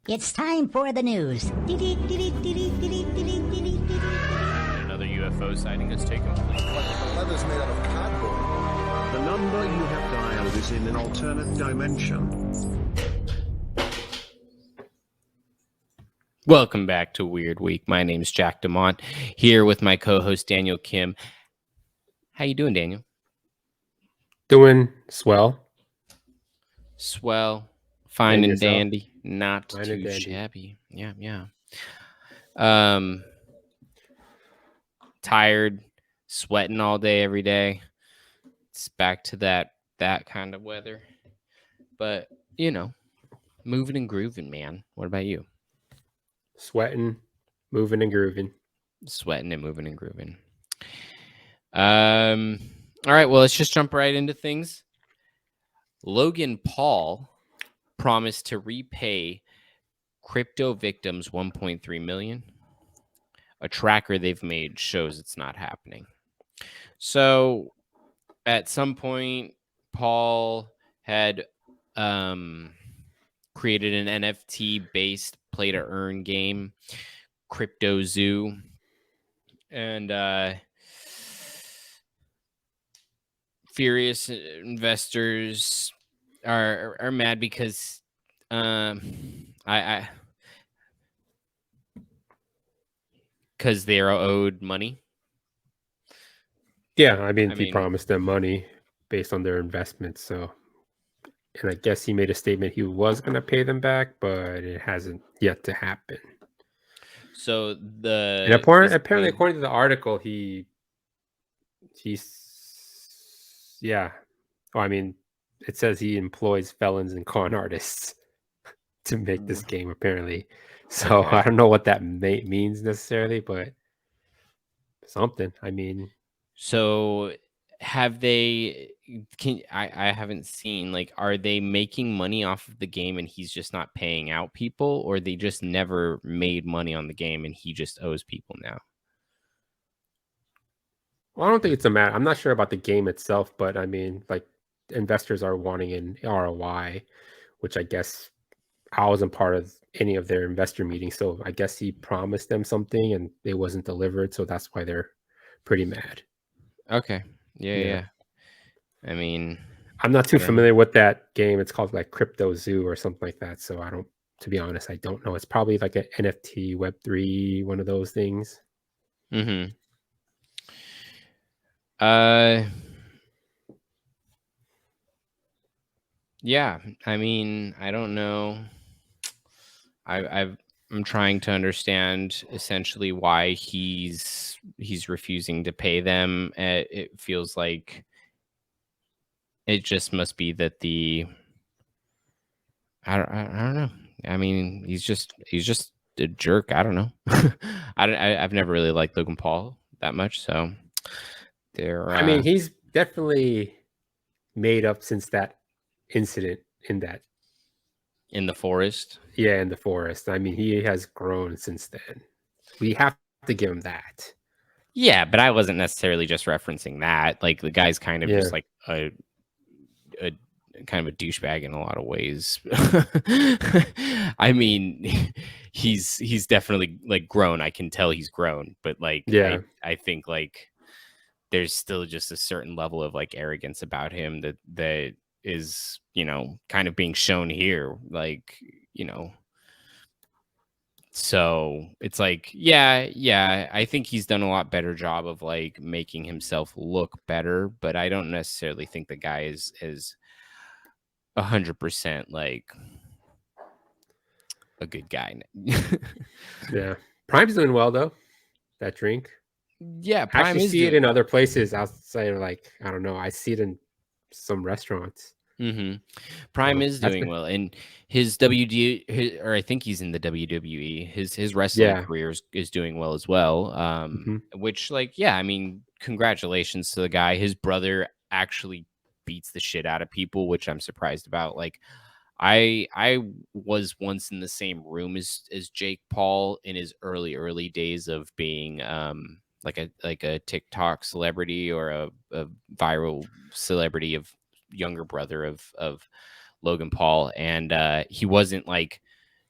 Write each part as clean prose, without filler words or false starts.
It's time for the news. Another UFO sighting has taken place. The leather's made out of cardboard. The number you have dialed is in an alternate dimension. Welcome back to Weird Week. My name's Jack DeMont, here with my co-host Daniel Kim. How you doing, Daniel? Doing swell. Swell, fine and dandy, not too shabby. Yeah. Tired, sweating all day, every day. It's back to that kind of weather. But, you know, moving and grooving, man. What about you? Sweating, moving and grooving. Sweating and moving and grooving. All right, well, let's just jump right into things. Logan Paul promised to repay crypto victims $1.3 million. A tracker they've made shows it's not happening. So at some point, Paul had created an NFT-based play-to-earn game, Crypto Zoo. And furious investors are mad because because they're owed money. Yeah, I mean, he promised them money based on their investments. So, and I guess he made a statement he was going to pay them back, but it hasn't yet to happen. So and apparently, according to the article, he's yeah. Well, I mean, it says he employs felons and con artists to make this game, apparently. So okay. I don't know what that means necessarily, but something. I mean, so have they? I haven't seen, like, are they making money off of the game and he's just not paying out people, or they just never made money on the game and he just owes people now? Well, I don't think it's a matter. I'm not sure about the game itself, but I mean, like, investors are wanting an ROI, which I guess I wasn't part of any of their investor meetings. So I guess he promised them something and it wasn't delivered. So that's why they're pretty mad. Okay. Yeah. I mean, I'm not too familiar with that game. It's called like Crypto Zoo or something like that. So to be honest, I don't know. It's probably like an NFT, Web3, one of those things. Mm-hmm. Yeah, I mean, I don't know. I'm trying to understand essentially why he's refusing to pay them. It feels like it just must be that I don't know. I mean, he's just a jerk. I don't know. I've never really liked Logan Paul that much, so I mean, he's definitely made up since that incident in the forest. Yeah, in the forest. I mean, he has grown since then. We have to give him that. Yeah, but I wasn't necessarily just referencing that. Like, the guy's kind of just like a kind of a douchebag in a lot of ways. I mean, he's definitely like grown. I can tell he's grown, but like, yeah, I think like there's still just a certain level of like arrogance about him that is, you know, kind of being shown here, like, you know. So it's like, yeah, I think he's done a lot better job of like making himself look better, but I don't necessarily think the guy is 100% like a good guy. Yeah, Prime's doing well though. That drink. Yeah, Prime I actually see it in other places outside of, like, I don't know. I see it in some restaurants. Mm-hmm. Prime is doing well, and his or I think he's in the WWE. His wrestling career is doing well as well. Which, like, yeah, I mean, congratulations to the guy. His brother actually beats the shit out of people, which I'm surprised about. Like, I was once in the same room as Jake Paul in his early days of being like a TikTok celebrity or a viral celebrity of younger brother of Logan Paul, and he wasn't like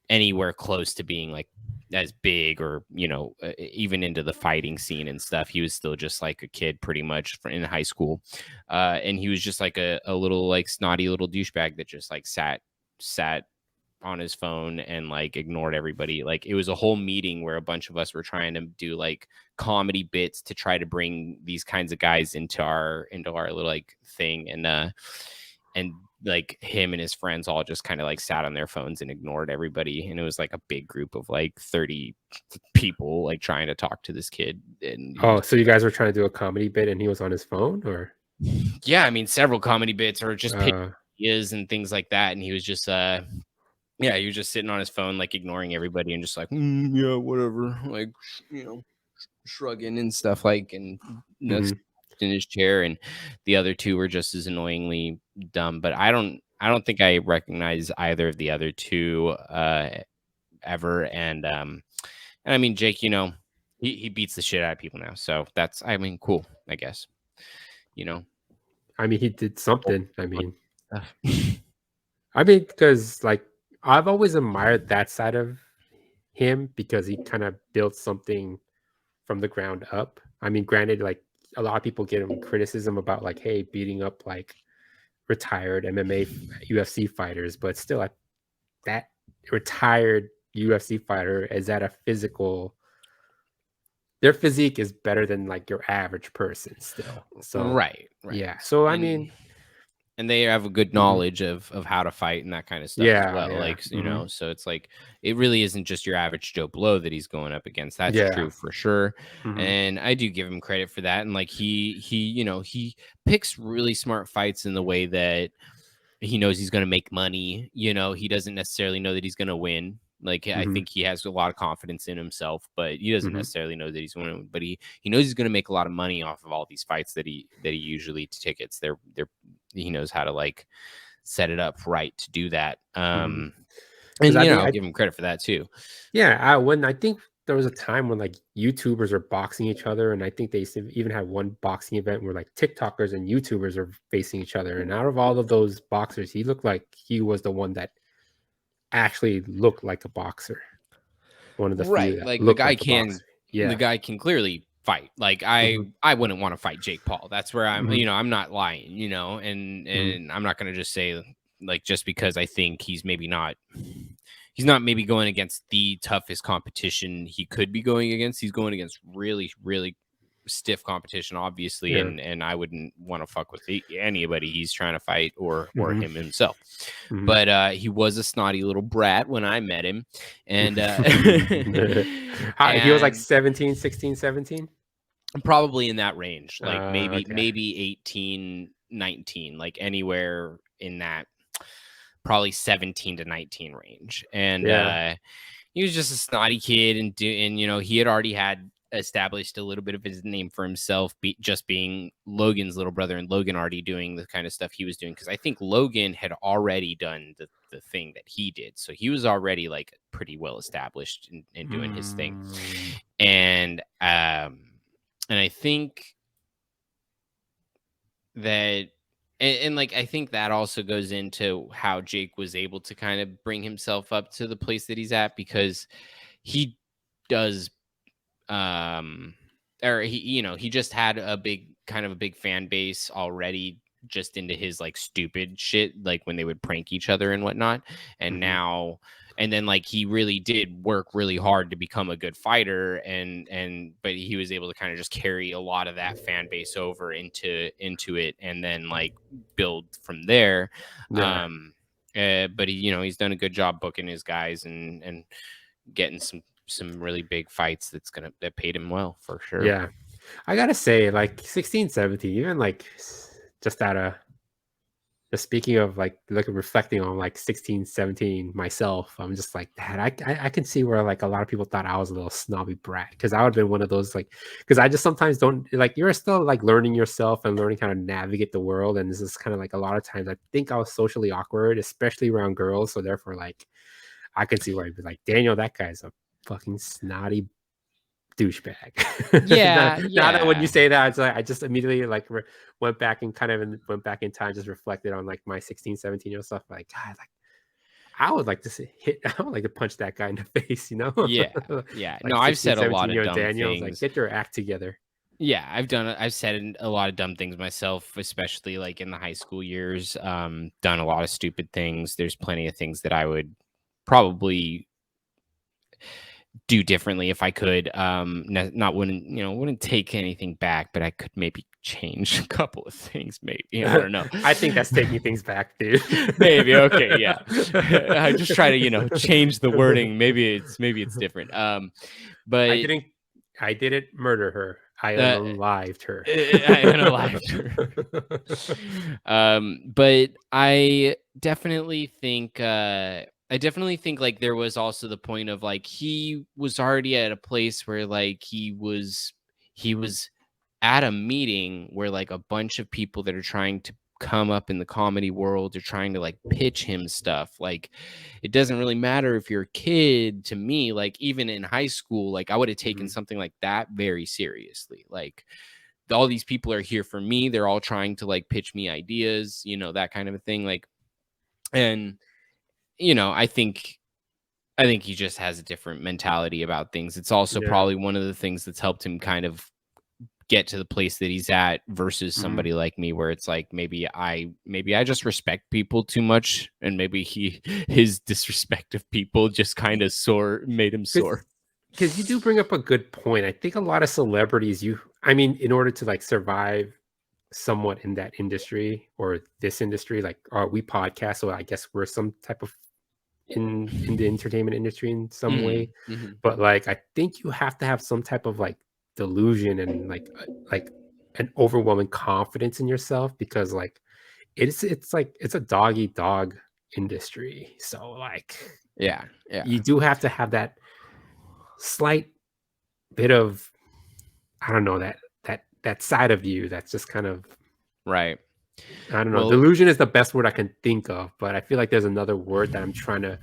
anywhere close to being like as big or, you know, even into the fighting scene and stuff. He was still just like a kid pretty much in high school. And he was just like a little like snotty little douchebag that just like sat on his phone and like ignored everybody. Like it was a whole meeting where a bunch of us were trying to do like comedy bits to try to bring these kinds of guys into our little like thing. And like him and his friends all just kind of like sat on their phones and ignored everybody. And it was like a big group of like 30 people like trying to talk to this kid. And so you guys were trying to do a comedy bit and he was on his phone, or? Yeah, I mean, several comedy bits or just ideas and things like that. And he was just yeah, he was just sitting on his phone, like ignoring everybody and just like, yeah, whatever, like, you know, shrugging and stuff, like, and in his chair. And the other two were just as annoyingly dumb. But I don't think I recognize either of the other two ever. And I mean, Jake, you know, he beats the shit out of people now, so that's, I mean, cool, I guess, you know. I mean, he did something. I mean, because like I've always admired that side of him because he kind of built something from the ground up. I mean, granted, like a lot of people get him criticism about like, hey, beating up like retired MMA UFC fighters, but still, like that retired UFC fighter is at a physical. Their physique is better than like your average person still. So right. Yeah. So I mean, and they have a good knowledge of how to fight and that kind of stuff as well. Yeah. Like, you know, so it's like, it really isn't just your average Joe Blow that he's going up against. That's true for sure. And I do give him credit for that. And like, he, you know, he picks really smart fights in the way that he knows he's going to make money. You know, he doesn't necessarily know that he's going to win. Like, I think he has a lot of confidence in himself, but he doesn't necessarily know that he's going to win. But he knows he's going to make a lot of money off of all these fights that he usually tickets. He knows how to like set it up right to do that. And you know, I'll give him credit for that too. Yeah, I think there was a time when like YouTubers are boxing each other, and I think they even had one boxing event where like TikTokers and YouTubers are facing each other. And out of all of those boxers, he looked like he was the one that actually looked like a boxer. One of the few like the guy the guy can clearly fight. Like I wouldn't want to fight Jake Paul. That's where I'm, you know, I'm not lying, you know, and I'm not going to just say like, just because I think he's not maybe going against the toughest competition he could be going against. He's going against really, really stiff competition, obviously. And I wouldn't want to fuck with anybody he's trying to fight or him himself. But he was a snotty little brat when I met him. And he was like 16, 17. Probably in that range, like maybe 18, 19, like anywhere in that probably 17 to 19 range. And he was just a snotty kid, and you know, he had already had established a little bit of his name for himself, just being Logan's little brother, and Logan already doing the kind of stuff he was doing, because I think Logan had already done the thing that he did, so he was already like pretty well established in doing his thing. And I think that and like, I think that also goes into how Jake was able to kind of bring himself up to the place that he's at, because he does or he, you know, he just had a big fan base already, just into his like stupid shit, like when they would prank each other and whatnot. And now, and then like, he really did work really hard to become a good fighter, but he was able to kind of just carry a lot of that fan base over into it, and then like build from there. But he, you know, he's done a good job booking his guys and getting some really big fights that paid him well, for sure. Yeah, I gotta say, like 16, 17, even like just out of just speaking of like reflecting on like 16, 17 myself, I'm just like, that I can see where like a lot of people thought I was a little snobby brat, because I would have been one of those, like, because I just sometimes don't, like, you're still like learning yourself and learning how to navigate the world, and this is kind of like a lot of times I think I was socially awkward, especially around girls, so therefore like I could see where I'd be like, Daniel, that guy's a fucking snotty douchebag. Now that when you say that, it's like I just immediately like went back in time, just reflected on like my 16, 17-year-old stuff. Like, God, like I would like to hit. I would like to punch that guy in the face. You know. Yeah, yeah. Like No, I've 16, said a lot of 17-year-old dumb Daniels, like things. get your act together. Yeah, I've said a lot of dumb things myself, especially like in the high school years. Done a lot of stupid things. There's plenty of things that I would probably do differently if I could. Not wouldn't take anything back, but I could maybe change a couple of things. Maybe I don't know. I think that's taking things back, dude. Maybe okay, yeah. I just try to change the wording. Maybe it's different. But I didn't murder her. I unalived her. I unalived her. But I definitely think like there was also the point of like he was already at a place where like he was at a meeting where like a bunch of people that are trying to come up in the comedy world are trying to like pitch him stuff. Like it doesn't really matter if you're a kid to me. Like even in high school, like I would have taken something like that very seriously. Like all these people are here for me. They're all trying to like pitch me ideas, that kind of a thing. Like, and I think he just has a different mentality about things. It's also probably one of the things that's helped him kind of get to the place that he's at versus somebody like me, where it's like maybe I just respect people too much, and maybe his disrespect of people just kind of made him sore. Because you do bring up a good point. I think a lot of celebrities, in order to like survive somewhat in that industry or this industry, like we podcast, so I guess we're some type of in the entertainment industry in some way. But like I think you have to have some type of like delusion and like an overwhelming confidence in yourself, because like it's a dog eat dog industry. So like yeah, you do have to have that slight bit of, I don't know, that side of you that's just kind of right. I don't know. Delusion is the best word I can think of, but I feel like there's another word that I'm trying to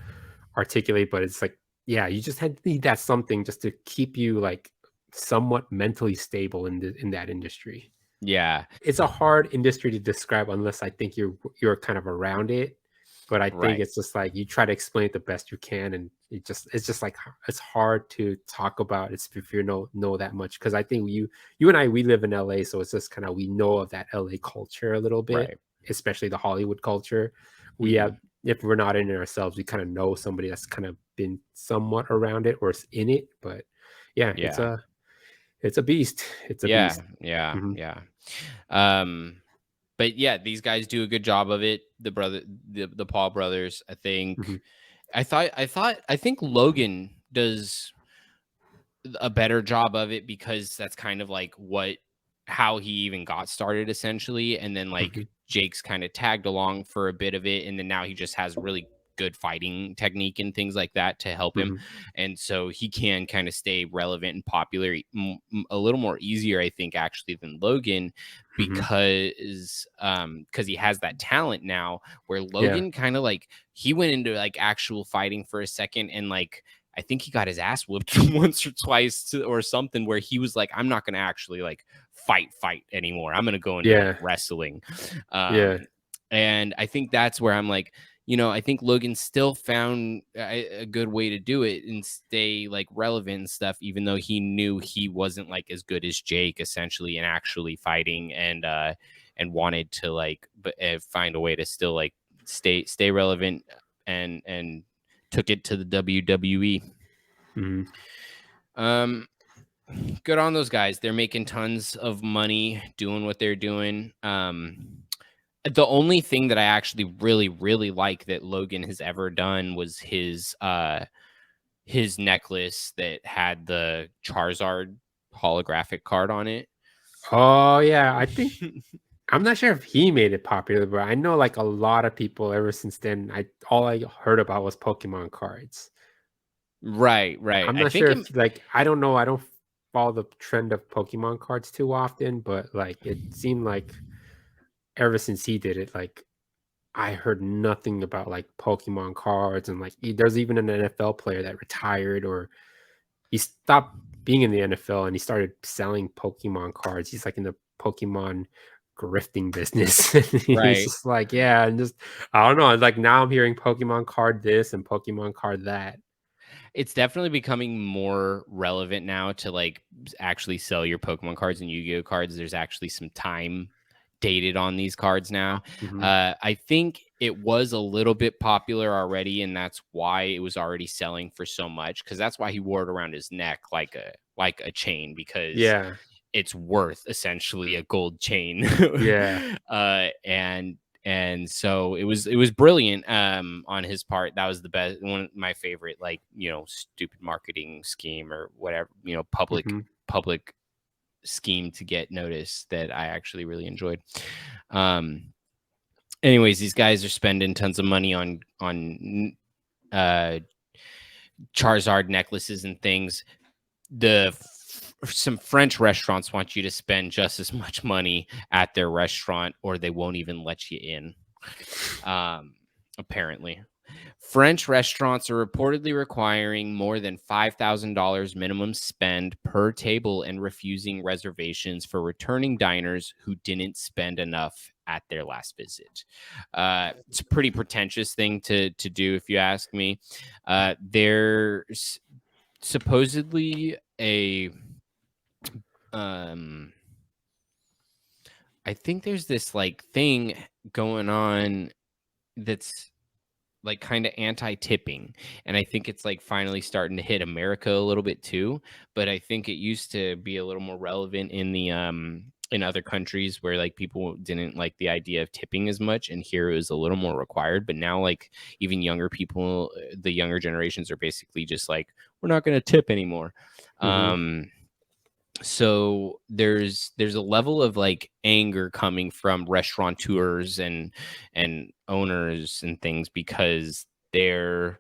articulate, but it's like, yeah, you just need that something just to keep you like somewhat mentally stable in that industry. Yeah. It's a hard industry to describe unless I think you're kind of around it. But I think it's just like you try to explain it the best you can, and it's just like it's hard to talk about it if you know that much, because I think you and I, we live in LA, so it's just kind of we know of that LA culture a little bit, especially the Hollywood culture. We have, if we're not in it ourselves, we kind of know somebody that's kind of been somewhat around it or is in it. But yeah. It's a beast. It's a beast. Yeah. But yeah, these guys do a good job of it. The Paul brothers, I think. I think Logan does a better job of it, because that's kind of like how he even got started essentially. And then like Jake's kind of tagged along for a bit of it. And then now he just has really good fighting technique and things like that to help him. And so he can kind of stay relevant and popular a little more easier, I think, actually, than Logan, because he has that talent now, where Logan kind of like he went into like actual fighting for a second, and like I think he got his ass whooped once or twice or something, where he was like, I'm not going to actually like fight anymore. I'm going to go into like, wrestling. And I think that's where I'm like, I think Logan still found a good way to do it and stay like relevant and stuff, even though he knew he wasn't like as good as Jake essentially in actually fighting, and wanted to like find a way to still like stay relevant, and took it to the WWE. Good on those guys. They're making tons of money doing what they're doing. The only thing that I actually really, really like that Logan has ever done was his necklace that had the Charizard holographic card on it. Oh yeah, I think I'm not sure if he made it popular, but I know like a lot of people ever since then. All I heard about was Pokemon cards. Right. I'm not sure if like I don't know. I don't follow the trend of Pokemon cards too often, but like it seemed like ever since he did it, like I heard nothing about like Pokemon cards, and like there's even an NFL player that retired, or he stopped being in the NFL and he started selling Pokemon cards. He's like in the Pokemon grifting business. And he's Right. just like, yeah, and just I don't know. Like now I'm hearing Pokemon card this and Pokemon card that. It's definitely becoming more relevant now to like actually sell your Pokemon cards and Yu-Gi-Oh cards. There's actually some time dated on these cards now. I think it was a little bit popular already, and that's why it was already selling for so much, because that's why he wore it around his neck like a chain, because Yeah. it's worth essentially a gold chain. Yeah. And so it was brilliant on his part. That was the best, one of my favorite, like, stupid marketing scheme or whatever, public scheme to get noticed that I actually really enjoyed. Anyways, these guys are spending tons of money on Charizard necklaces and things. Some French restaurants want you to spend just as much money at their restaurant, or they won't even let you in. Apparently, French restaurants are reportedly requiring more than $5,000 minimum spend per table and refusing reservations for returning diners who didn't spend enough at their last visit. It's a pretty pretentious thing to do, if you ask me. There's supposedly I think there's this like thing going on that's like kind of anti-tipping, and I think it's like finally starting to hit America a little bit too. But I think it used to be a little more relevant in the in other countries where like people didn't like the idea of tipping as much, and here it was a little more required. But now like even younger people, the younger generations are basically just like, we're not going to tip anymore. So there's a level of like anger coming from restaurateurs and owners and things, because they're,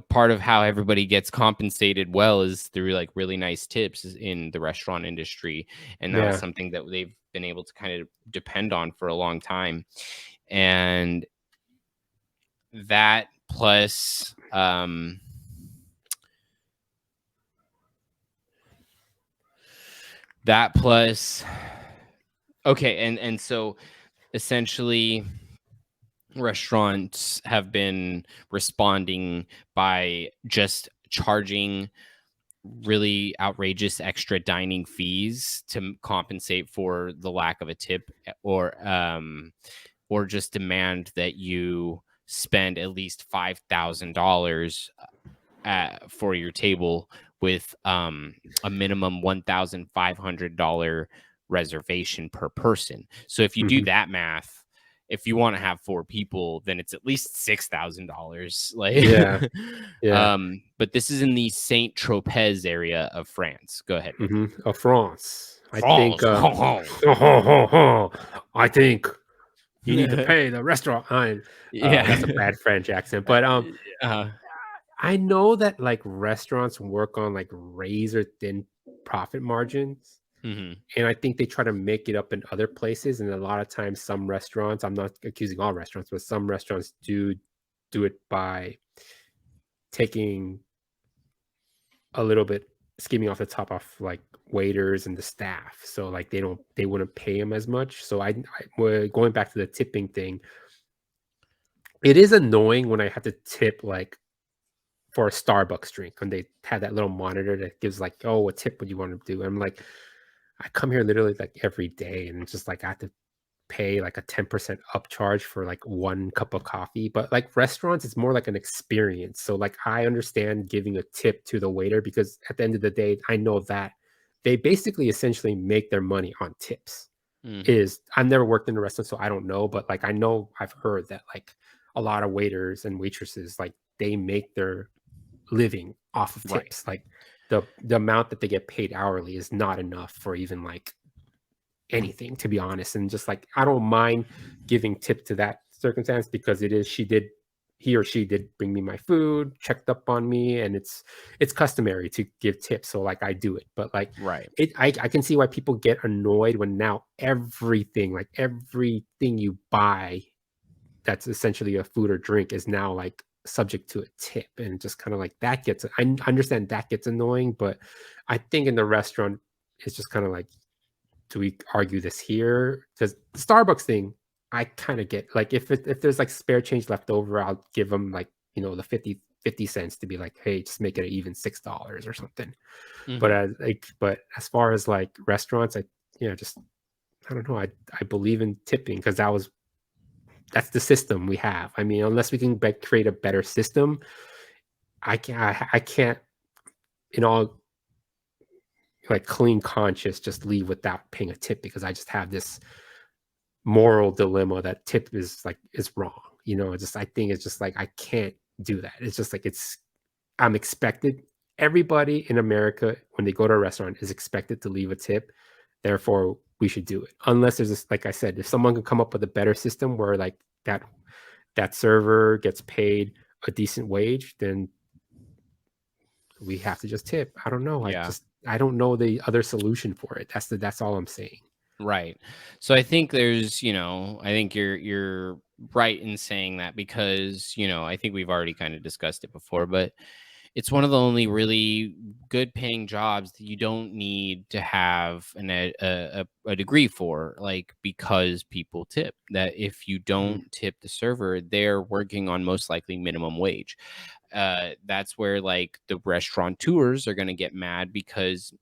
part of how everybody gets compensated well is through like really nice tips in the restaurant industry, and that was something that they've been able to kind of depend on for a long time. And that plus okay, and so essentially restaurants have been responding by just charging really outrageous extra dining fees to compensate for the lack of a tip, or just demand that you spend at least $5,000 for your table, with a minimum $1,500 reservation per person. So if you do that math, if you want to have 4 people, then it's at least $6,000. Like, but this is in the Saint Tropez area of France. Go ahead. Of France. I think you need to pay the restaurant. That's a bad French accent, but I know that like restaurants work on like razor thin profit margins. And I think they try to make it up in other places. And a lot of times some restaurants, I'm not accusing all restaurants, but some restaurants do it by taking a little bit, skimming off the top of like waiters and the staff. So like they wouldn't pay them as much. So going back to the tipping thing, it is annoying when I have to tip like for a Starbucks drink, when they have that little monitor that gives like, oh, what tip would you want to do? I'm like, I come here literally like every day, and it's just like I have to pay like a 10% upcharge for like 1 cup of coffee. But like restaurants, it's more like an experience. So like I understand giving a tip to the waiter, because at the end of the day, I know that they basically essentially make their money on tips. I've never worked in a restaurant, so I don't know, but like I know, I've heard that like a lot of waiters and waitresses, like they make their living off of tips. Like the amount that they get paid hourly is not enough for even like anything, to be honest. And just like, I don't mind giving tip to that circumstance, because he or she did bring me my food, checked up on me, and it's customary to give tips. So like I do it, but like, I can see why people get annoyed when now everything you buy that's essentially a food or drink is now like subject to a tip, and just kind of like that gets, I understand that gets annoying, but I think in the restaurant it's just kind of like, do we argue this here? Because the Starbucks thing, I kind of get, like, if there's like spare change left over, I'll give them like, you know, the 50 cents to be like, hey, just make it even $6 or something. But as far as like restaurants, I don't know. I believe in tipping because that's the system we have. I mean, unless we can create a better system, I can't, in all like clean conscience, just leave without paying a tip, because I just have this moral dilemma that tip is wrong. You know, I think it's just like, I can't do that. It's just like, I'm expected. Everybody in America, when they go to a restaurant, is expected to leave a tip. Therefore, we should do it. Unless there's this, like I said, if someone can come up with a better system where like that server gets paid a decent wage, then we have to just tip. I don't know. Yeah. I don't know the other solution for it. That's all I'm saying. Right. So I think there's, I think you're right in saying that, because, I think we've already kind of discussed it before, but it's one of the only really good paying jobs that you don't need to have a degree for, like, because people tip. That if you don't tip the server, they're working on most likely minimum wage. That's where like the restaurateurs are going to get mad, because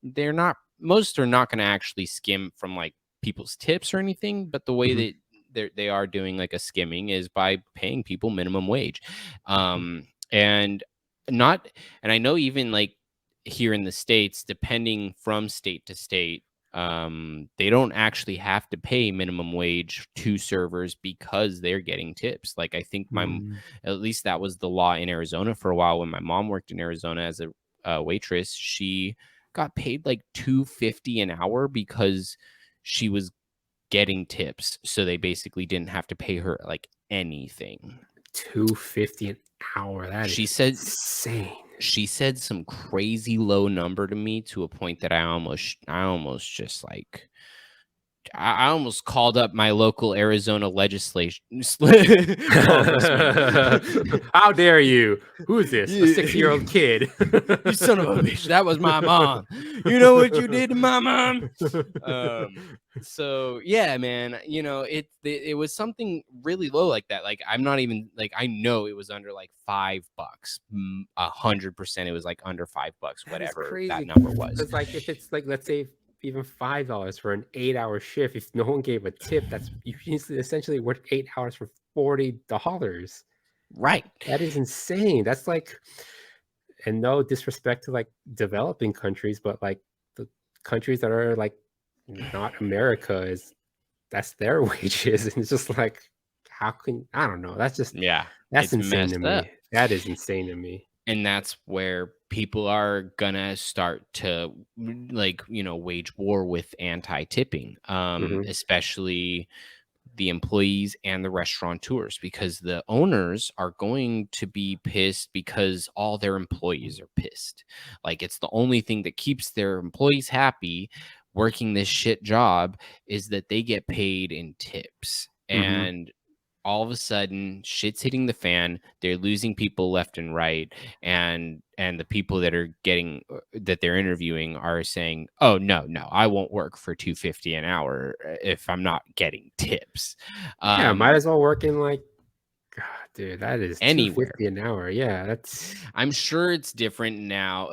most are not going to actually skim from like people's tips or anything, but the way that they are doing like a skimming is by paying people minimum wage. And I know even like here in the States, depending from state to state, they don't actually have to pay minimum wage to servers because they're getting tips. Like, I think at least that was the law in Arizona for a while. When my mom worked in Arizona as a waitress, she got paid like $2.50 an hour because she was getting tips. So they basically didn't have to pay her like anything. $2.50 an hour. That is insane. She said some crazy low number to me, to a point that I almost just like, I almost called up my local Arizona legislation. How dare you? Who is this? A 6-year-old kid? You son of a bitch. That was my mom. You know what you did to my mom? So yeah, man, it was something really low like that. Like, I'm not even like, I know it was under like $5. 100% it was like under $5, whatever that number was. It's like, if it's like, let's say even $5 for an 8-hour shift, if no one gave a tip, that's essentially worth 8 hours for $40. Right. That is insane. That's like, and no disrespect to like developing countries, but like the countries that are like not America, that's their wages. And it's just like, I don't know. That's just, that's insane to me. That is insane to me. And that's where people are gonna start to like, wage war with anti-tipping, especially the employees and the restaurateurs, because the owners are going to be pissed because all their employees are pissed. Like, it's the only thing that keeps their employees happy working this shit job is that they get paid in tips. And all of a sudden shit's hitting the fan. They're losing people left and right, and the people that they're interviewing are saying, oh no, I won't work for $2.50 an hour if I'm not getting tips. Yeah, might as well work in like, God, dude, that is anywhere. $2.50 an hour. Yeah, I'm sure it's different now.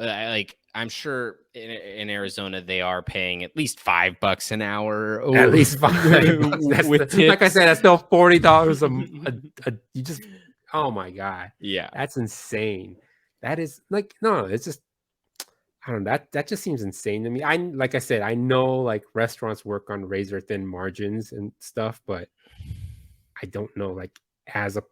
I'm sure in Arizona they are paying at least $5 an hour. At least $5. Like I said, that's still $40 you just, oh my God. Yeah, that's insane. That is like, no, it's just, I don't know. That just seems insane to me. Like I said, I know like restaurants work on razor thin margins and stuff, but I don't know, like as a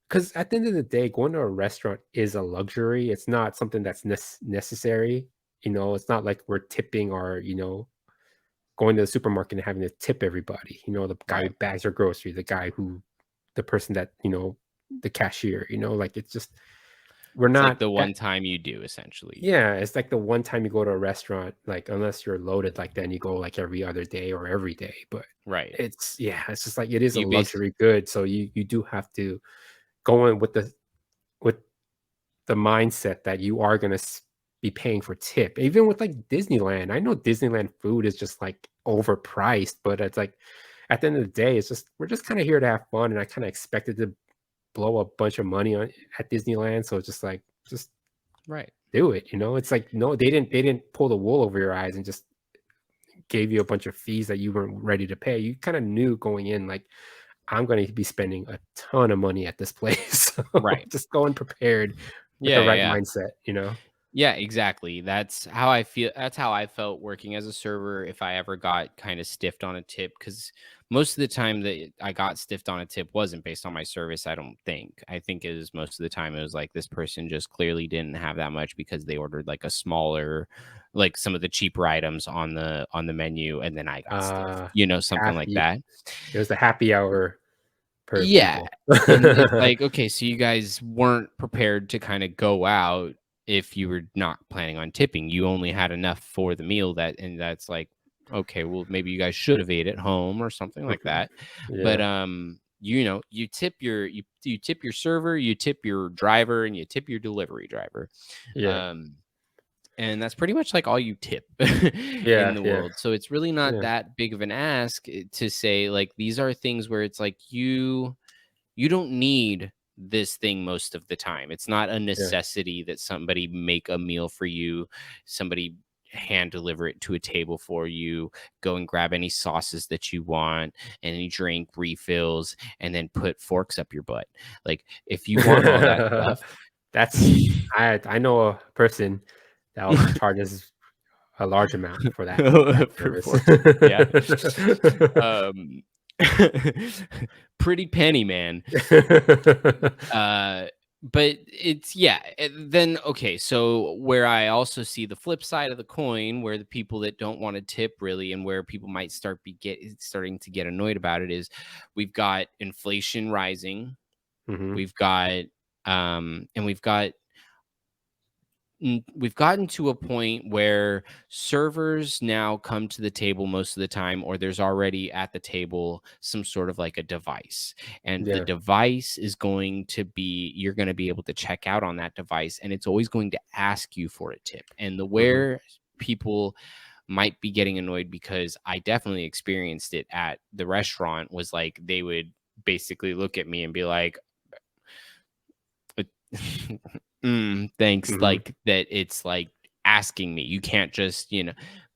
because at the end of the day, going to a restaurant is a luxury. It's not something that's necessary. It's not like we're tipping or going to the supermarket and having to tip everybody. The guy who bags your grocery, the person that the cashier. Like, it's just, we're not like the one time you do, essentially. Yeah, it's like the one time you go to a restaurant, like, unless you're loaded, like, then you go like every other day or every day. But it's just like, it is a luxury good, so you do have to go in with the mindset that you are going to be paying for tip. Even with like Disneyland, I know Disneyland food is just like overpriced, but it's like at the end of the day, it's just we're just kind of here to have fun, and I kind of expected to blow a bunch of money on at Disneyland, so it's just like just Right. do it. It's like no, they didn't pull the wool over your eyes and just gave you a bunch of fees that you weren't ready to pay. You kind of knew going in, like, I'm going to be spending a ton of money at this place. So Right. just going prepared with the right mindset. Yeah, exactly. That's how I feel. That's how I felt working as a server if I ever got kind of stiffed on a tip. Because most of the time that I got stiffed on a tip wasn't based on my service, I don't think. I think it was most of the time it was like this person just clearly didn't have that much because they ordered like a smaller, like some of the cheaper items on the menu, and then I got stiffed, something like that. It was the happy hour per Yeah. people. And it's like, okay, so you guys weren't prepared to kind of go out if you were not planning on tipping. You only had enough for the meal and that's like, okay, well, maybe you guys should have ate at home or something like that. But you tip you tip your server, you tip your driver, and you tip your delivery driver. Yeah. And that's pretty much like all you tip in the world. So it's really not that big of an ask to say like these are things where it's like you don't need this thing most of the time. It's not a necessity that somebody make a meal for you, somebody hand deliver it to a table for you, go and grab any sauces that you want, any drink refills, and then put forks up your butt. Like if you want all that stuff. I know a person that charges a large amount for that service. Pretty penny, man. But it's then okay, so where I also see the flip side of the coin, where the people that don't want to tip really, and where people might starting to get annoyed about it, is we've got inflation rising. We've got we've gotten to a point where servers now come to the table most of the time, or there's already at the table some sort of like a device, and the device is going to be, you're going to be able to check out on that device, and it's always going to ask you for a tip. And where people might be getting annoyed, because I definitely experienced it at the restaurant, was like they would basically look at me and be like, thanks. Like that, it's like asking me. You can't just,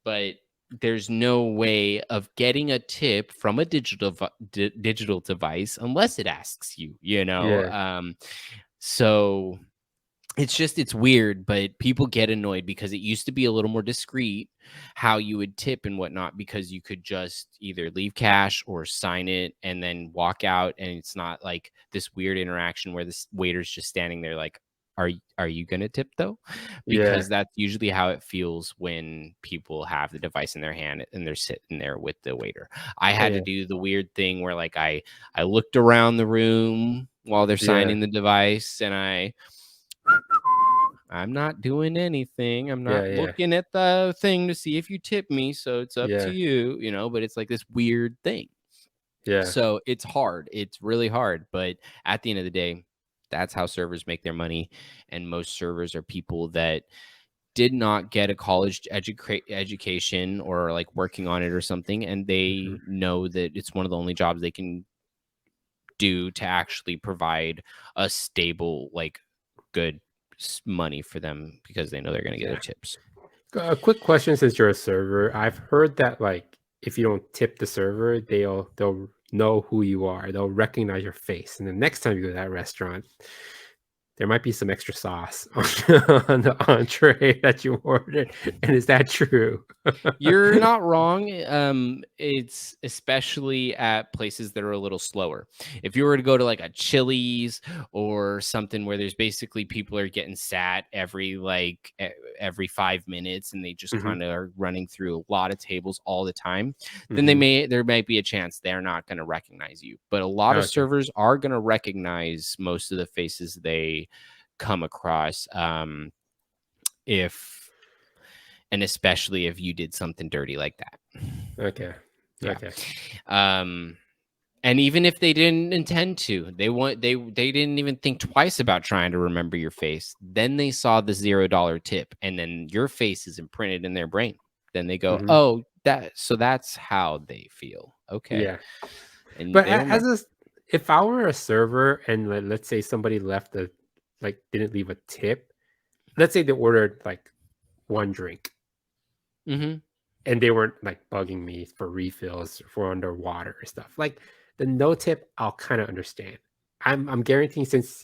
but there's no way of getting a tip from a digital device unless it asks you, so it's weird, but people get annoyed because it used to be a little more discreet how you would tip and whatnot, because you could just either leave cash or sign it and then walk out, and it's not like this weird interaction where this waiter's just standing there like, are you gonna tip though? Because that's usually how it feels when people have the device in their hand and they're sitting there with the waiter. I had to do the weird thing where like I looked around the room while they're signing the device, and I'm not doing anything. I'm not looking at the thing to see if you tip me. So it's up to you, but it's like this weird thing. So it's hard. It's really hard. But at the end of the day, that's how servers make their money. And most servers are people that did not get a college education or like working on it or something. And they know that it's one of the only jobs they can do to actually provide a stable, like good money for them, because they know they're going to get their tips. A quick question, since you're a server, I've heard that like if you don't tip the server, they'll know who you are. They'll recognize your face, and the next time you go to that restaurant, there might be some extra sauce on the entree that you ordered. And is that true? You're not wrong. It's especially at places that are a little slower. If you were to go to like a Chili's or something where there's basically people are getting sat every 5 minutes, and they just kind of are running through a lot of tables all the time, then there might be a chance they're not going to recognize you. But a lot of servers are going to recognize most of the faces they come across, and especially if you did something dirty like that. Okay. And even if they didn't intend to, they didn't even think twice about trying to remember your face. Then they saw the $0 tip, and then your face is imprinted in their brain. Then they go, "Oh, that's how they feel." Okay. Yeah. And But they remember. if I were a server and let's say somebody didn't leave a tip, let's say they ordered like one drink. Mm-hmm. And they weren't like bugging me for refills for underwater or stuff. Like the no tip, I'll kind of understand. I'm guaranteeing, since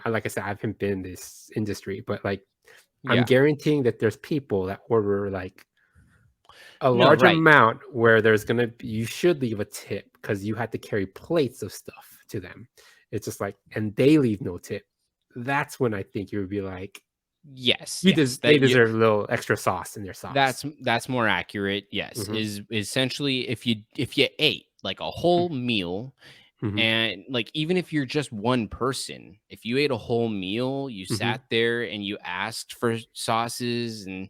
like I said, I haven't been in this industry, but like I'm Yeah. guaranteeing that there's people that order like a No, large right. amount where you should leave a tip because you had to carry plates of stuff to them. It's just like, and they leave no tip. That's when I think you would be like, Yes, they yes. deserve a little extra sauce in their sauce. That's more accurate. Yes, is essentially if you ate like a whole meal, and like even if you're just one person, if you ate a whole meal, you sat there and you asked for sauces and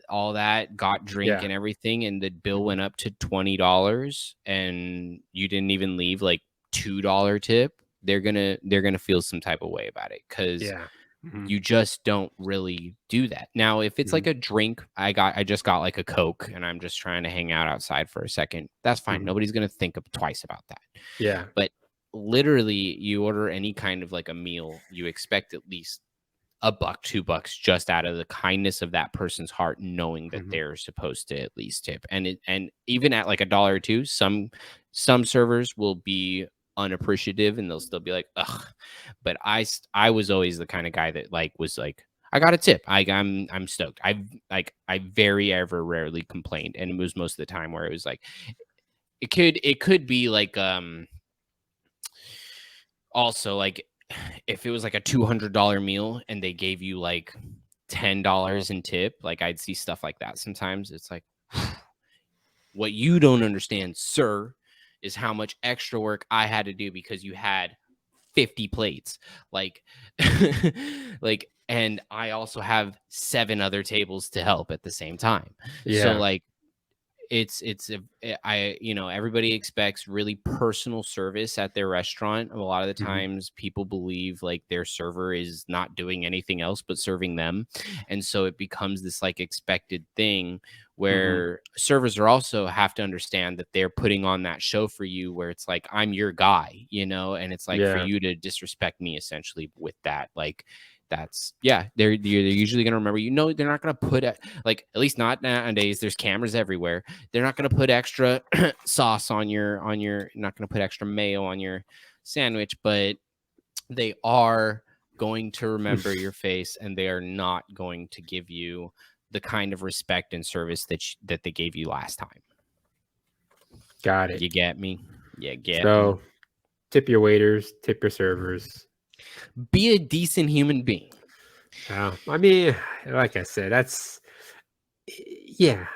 all that, got drink and everything, and the bill went up to $20, and you didn't even leave like $2 tip, they're gonna feel some type of way about it, because you just don't really do that. Now, if it's like a drink, I just got like a Coke and I'm just trying to hang out outside for a second, that's fine. Nobody's going to think twice about that. Yeah. But literally, you order any kind of like a meal, you expect at least $1, $2 just out of the kindness of that person's heart, knowing that they're supposed to at least tip. And even at like $1 or $2, some servers will be unappreciative and they'll still be like, ugh. But I was always the kind of guy that like was like, I got a tip. I'm stoked. I very ever rarely complained, and it was most of the time where it was like it could be like also like if it was like a $200 meal and they gave you like $10 in tip, like I'd see stuff like that sometimes. It's like, what you don't understand, sir, is how much extra work I had to do because you had 50 plates. Like, like, and I also have 7 other tables to help at the same time. Yeah. So like, everybody expects really personal service at their restaurant. A lot of the times people believe like their server is not doing anything else but serving them, and so it becomes this like expected thing where servers are also have to understand that they're putting on that show for you, where it's like, I'm your guy, and it's like for you to disrespect me essentially with that, like that's they're usually going to remember, they're not going to put like, at least not nowadays, there's cameras everywhere, they're not going to put extra sauce on your not going to put extra mayo on your sandwich, but they are going to remember your face, and they are not going to give you the kind of respect and service that they gave you last time. Got it. You get me? So tip your waiters, tip your servers. Be a decent human being. I mean, like I said, that's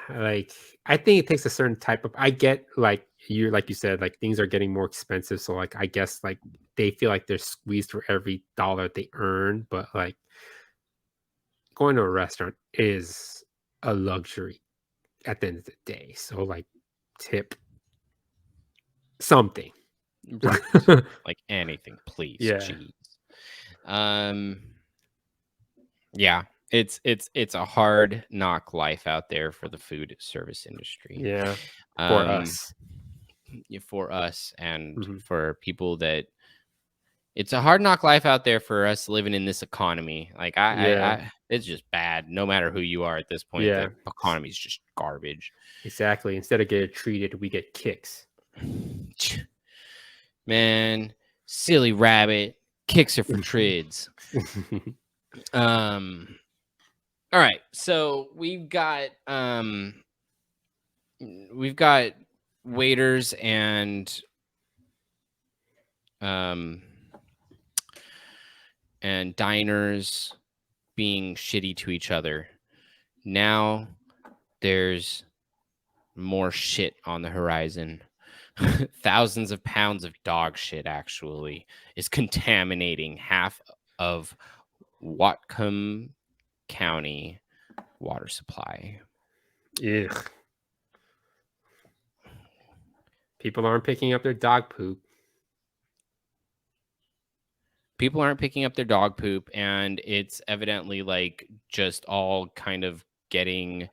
like I think it takes a certain type of, I get like you said, like things are getting more expensive, so like I guess like they feel like they're squeezed for every dollar they earn, but like going to a restaurant is a luxury at the end of the day. So like tip something. Right. Like anything, please. Jeez. Yeah, it's a hard knock life out there for the food service industry. Yeah. For us and for people that it's a hard knock life out there for us living in this economy. Like I it's just bad no matter who you are at this point. The economy is just garbage. Exactly. Instead of getting treated, we get kicks. Man, silly rabbit, kicks are for trids. All right, so we've got waiters and diners being shitty to each other. Now there's more shit on the horizon. Thousands of pounds of dog shit actually is contaminating half of Whatcom County water supply. Ugh. People aren't picking up their dog poop. people aren't picking up their dog poop, and it's evidently like just all kind of going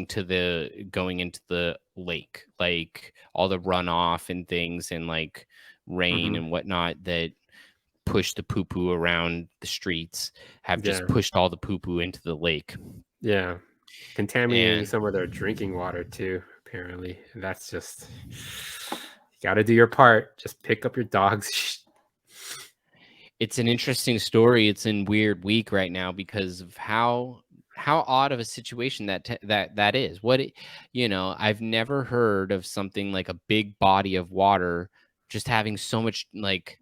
into the lake, like all the runoff and things, and like rain and whatnot that push the poo poo around the streets have just pushed all the poo poo into the lake. Yeah. Contaminating some of their drinking water too, apparently. That's just, you got to do your part. Just pick up your dogs. It's an interesting story. It's in weird week right now because of how odd of a situation that is. I've never heard of something like a big body of water just having so much like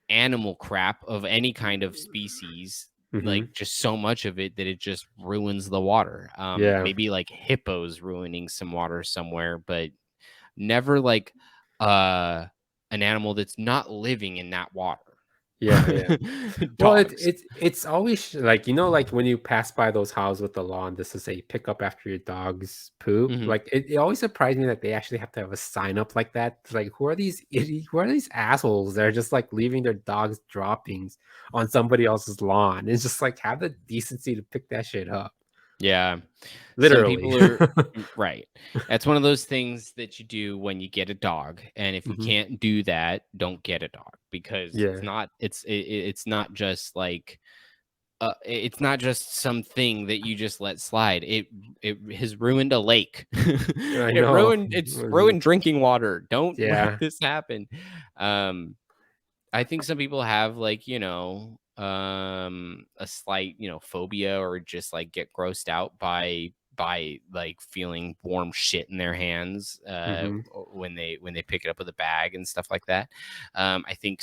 animal crap of any kind of species, like just so much of it that it just ruins the water. Maybe like hippos ruining some water somewhere, but never like an animal that's not living in that water. Yeah. Well, it's always like, like when you pass by those houses with the lawn, this is a pick up after your dog's poop. Like it always surprised me that they actually have to have a sign up like that. It's like, who are these assholes that are just like leaving their dog's droppings on somebody else's lawn? It's just like, have the decency to pick that shit up. Yeah. Literally. Some people are right. That's one of those things that you do when you get a dog. And if you can't do that, don't get a dog, because it's not just like it's not just something that you just let slide. It has ruined a lake. It's ruined drinking water. Don't let this happen. I think some people have like, a slight, phobia, or just like get grossed out by like feeling warm shit in their hands when they pick it up with a bag and stuff like that. I think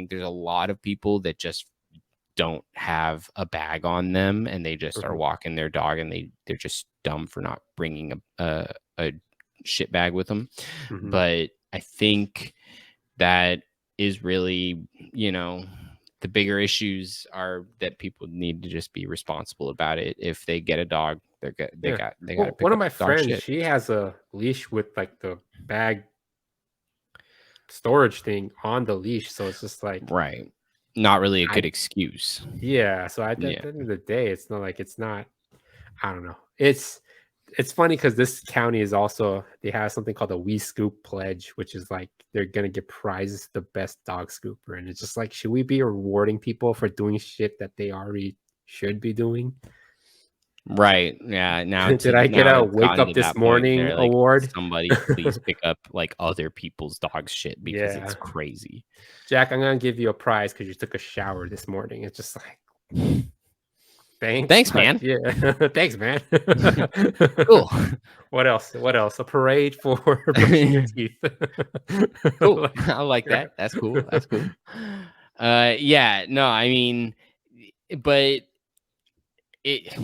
there's a lot of people that just don't have a bag on them, and they just are walking their dog, and they're just dumb for not bringing a shit bag with them. But I think that is really, the bigger issues are that people need to just be responsible about it. If they get a dog, they got to pick one of up my dog friends, shit. she has a leash with like the bag storage thing on the leash, so it's just like not really a good excuse. So at the end of the day, it's not I don't know, it's funny because this county is also, they have something called the We Scoop Pledge, which is like they're gonna give prizes to the best dog scooper, and it's just like, should we be rewarding people for doing shit that they already should be doing? Right. Yeah. Now, did I get a wake up this morning award? Somebody please pick up like other people's dog shit, because it's crazy. Jack, I'm gonna give you a prize because you took a shower this morning. It's just like, thanks, man. Yeah, thanks, man. Cool. What else? A parade for brushing your teeth. Cool. I like that. That's cool. Yeah. No, I mean, but it.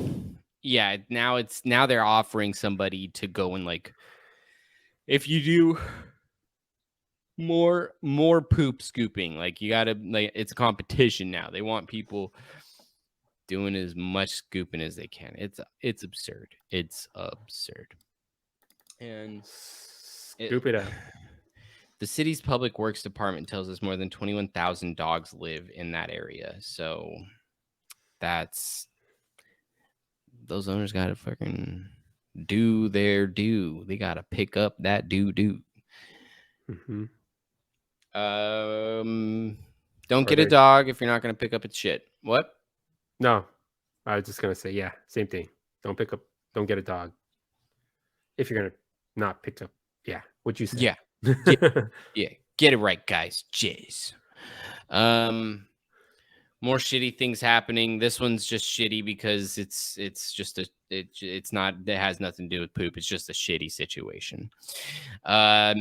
Yeah, now they're offering somebody to go and like, if you do more poop scooping, like you gotta, like, it's a competition now. They want people doing as much scooping as they can. It's absurd. It's absurd. And scoop it up. The city's public works department tells us more than 21,000 dogs live in that area. So those owners gotta fucking do their due. They gotta pick up that due. Don't get a dog if you're not gonna pick up its shit. What? No, I was just gonna say, same thing. Don't get a dog if you're gonna not pick up. Yeah, what you say? Yeah. Get it right, guys. Jeez. More shitty things happening. This one's just shitty because it's just it's not, it has nothing to do with poop. It's just a shitty situation. A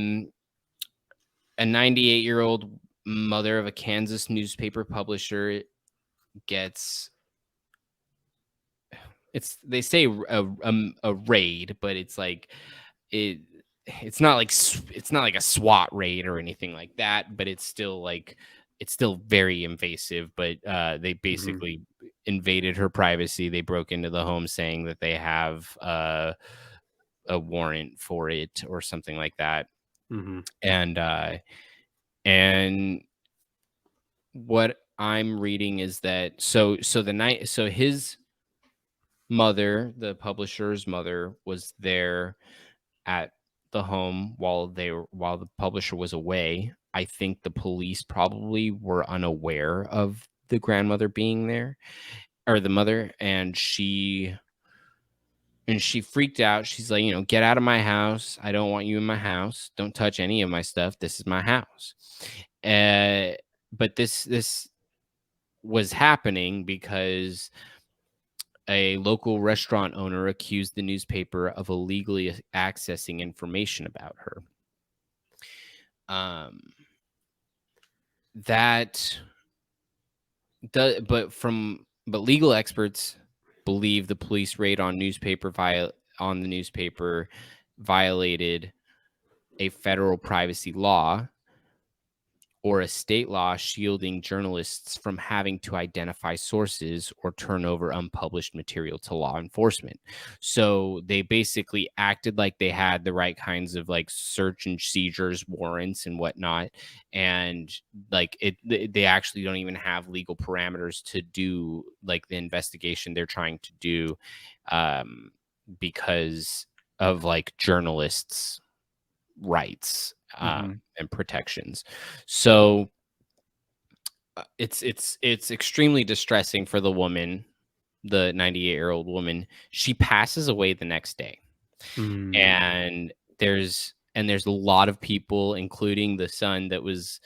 98-year-old mother of a Kansas newspaper publisher gets, they say a raid, but it's like it's not like a SWAT raid or anything like that, but it's still very invasive. But they basically invaded her privacy. They broke into the home saying that they have a warrant for it or something like that. And what I'm reading is that so his mother, the publisher's mother, was there at the home while the publisher was away. I think the police probably were unaware of the grandmother being there, or the mother, and she freaked out. She's like, get out of my house. I don't want you in my house. Don't touch any of my stuff. This is my house. But this was happening because a local restaurant owner accused the newspaper of illegally accessing information about her. But legal experts believe the police raid on the newspaper violated a federal privacy law or a state law shielding journalists from having to identify sources or turn over unpublished material to law enforcement. So they basically acted like they had the right kinds of like search and seizures warrants and whatnot. And like they actually don't even have legal parameters to do like the investigation they're trying to do because of like journalists' rights and protections. So it's extremely distressing for the woman, the 98-year-old woman. She passes away the next day. And there's a lot of people, including the son that was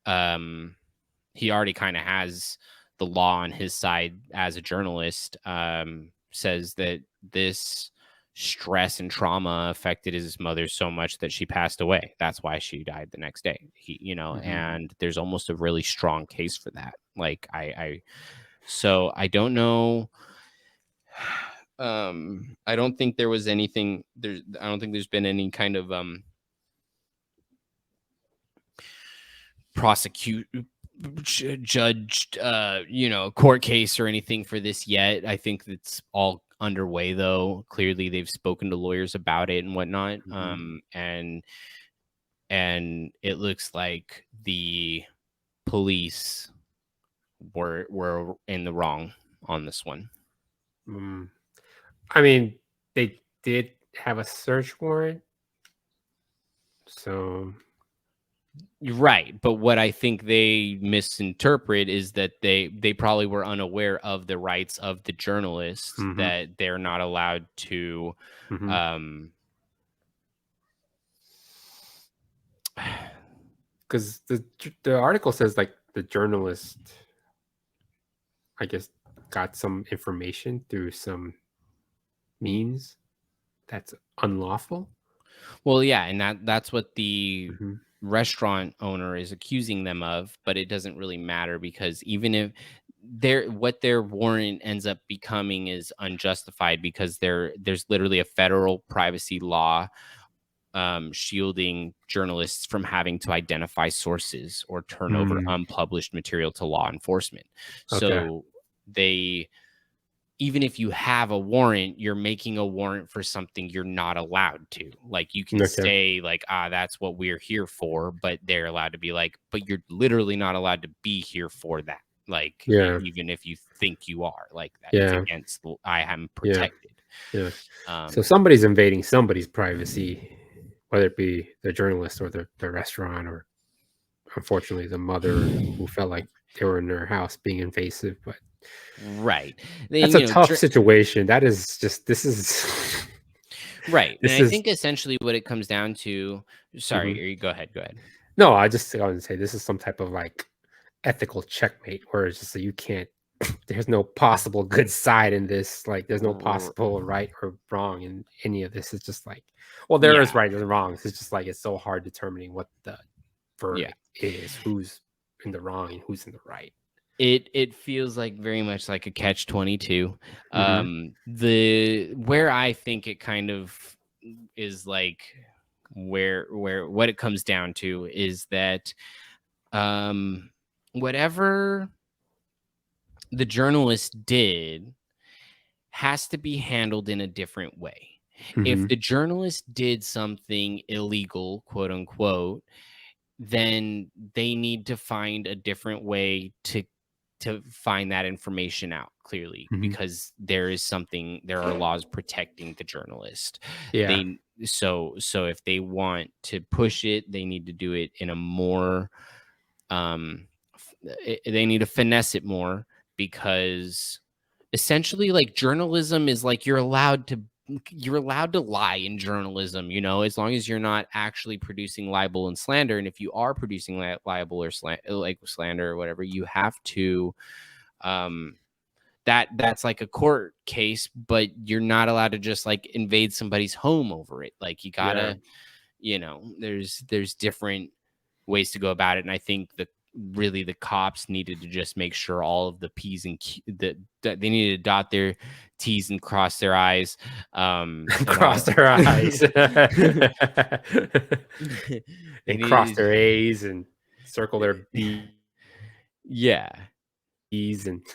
he already kind of has the law on his side as a journalist, says that this stress and trauma affected his mother so much that she passed away. That's why she died the next day. And there's almost a really strong case for that. Like so I don't know. I don't think there was anything there. I don't think there's been any kind of judged court case or anything for this yet. I think it's all underway though. Clearly they've spoken to lawyers about it and whatnot. And it looks like the police were in the wrong on this one. I mean, they did have a search warrant, so you're right, but what I think they misinterpret is that they probably were unaware of the rights of the journalists, that they're not allowed to because the article says like the journalist, I guess, got some information through some means that's unlawful. Well, yeah, and that's what the restaurant owner is accusing them of, but it doesn't really matter because even if what their warrant ends up becoming is unjustified because there's literally a federal privacy law shielding journalists from having to identify sources or turn over unpublished material to law enforcement. So even if you have a warrant, you're making a warrant for something you're not allowed to. Like you can say like, that's what we're here for, but they're allowed to be like, but you're literally not allowed to be here for that. Like, even if you think you are like that, it's against, I am protected. So somebody's invading somebody's privacy, whether it be the journalist or the restaurant, or unfortunately the mother who felt like they were in their house being invasive. But that's a tough situation. This is right. And I think essentially what it comes down to, sorry, go ahead. No, I want to say this is some type of like ethical checkmate where it's just that you can't, there's no possible good side in this. Like there's no possible right or wrong in any of this. It's just like, well, there is right and wrong. It's just like, it's so hard determining what the verdict is, who's in the wrong and who's in the right. It feels like very much like a catch-22. Where I think it kind of is like where what it comes down to is that whatever the journalist did has to be handled in a different way. If the journalist did something illegal, quote unquote, then they need to find a different way to find that information out clearly, because there are laws protecting the journalist. Yeah. So if they want to push it, they need to do it in a more they need to finesse it more, because essentially, like, journalism is like, you're allowed to lie in journalism, as long as you're not actually producing libel and slander. And if you are producing libel or slander or whatever, you have to that's like a court case, but you're not allowed to just like invade somebody's home over it. Like, you gotta, there's different ways to go about it. And I think the cops needed to just make sure all of the P's and that they needed to dot their T's and cross their I's. Cross their I's. And cross their A's and circle their B's. Yeah. And